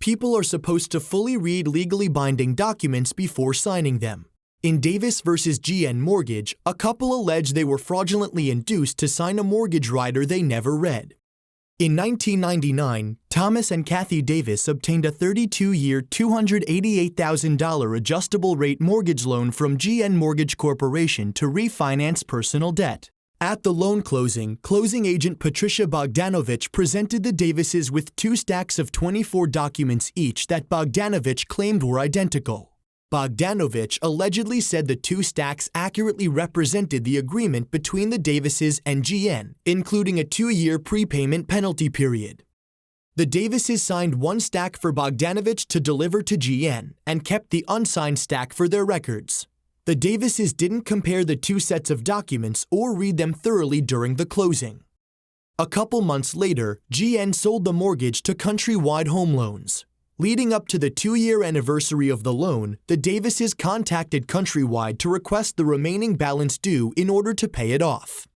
People are supposed to fully read legally binding documents before signing them. In Davis v. GN Mortgage, a couple alleged they were fraudulently induced to sign a mortgage rider they never read. In 1999, Thomas and Cathy Davis obtained a 32-year, $288,000 adjustable-rate mortgage loan from GN Mortgage Corporation to refinance personal debt. At the loan closing agent Patricia Bogdanovich presented the Davises with 2 stacks of 24 documents each that Bogdanovich claimed were identical. Bogdanovich allegedly said the 2 stacks accurately represented the agreement between the Davises and GN, including a 2-year prepayment penalty period. The Davises signed 1 stack for Bogdanovich to deliver to GN and kept the unsigned stack for their records. The Davises didn't compare the 2 sets of documents or read them thoroughly during the closing. A couple months later, GN sold the mortgage to Countrywide Home Loans. Leading up to the 2-year anniversary of the loan, the Davises contacted Countrywide to request the remaining balance due in order to pay it off.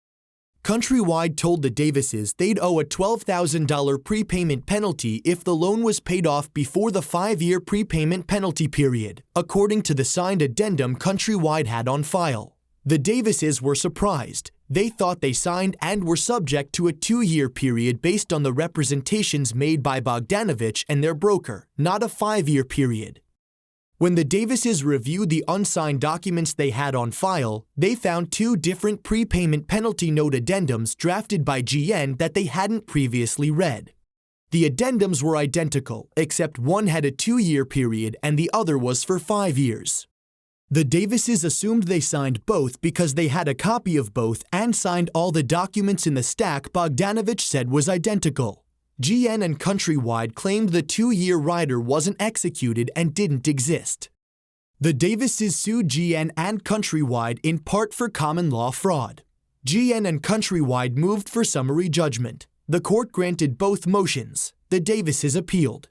Countrywide told the Davises they'd owe a $12,000 prepayment penalty if the loan was paid off before the 5-year prepayment penalty period, according to the signed addendum Countrywide had on file. The Davises were surprised. They thought they signed and were subject to a 2-year period based on the representations made by Bogdanovich and their broker, not a 5-year period. When the Davises reviewed the unsigned documents they had on file, they found 2 different prepayment penalty note addendums drafted by GN that they hadn't previously read. The addendums were identical, except one had a 2-year period and the other was for 5 years. The Davises assumed they signed both because they had a copy of both and signed all the documents in the stack Bogdanovich said was identical. GN and Countrywide claimed the 2-year rider wasn't executed and didn't exist. The Davises sued GN and Countrywide in part for common law fraud. GN and Countrywide moved for summary judgment. The court granted both motions. The Davises appealed.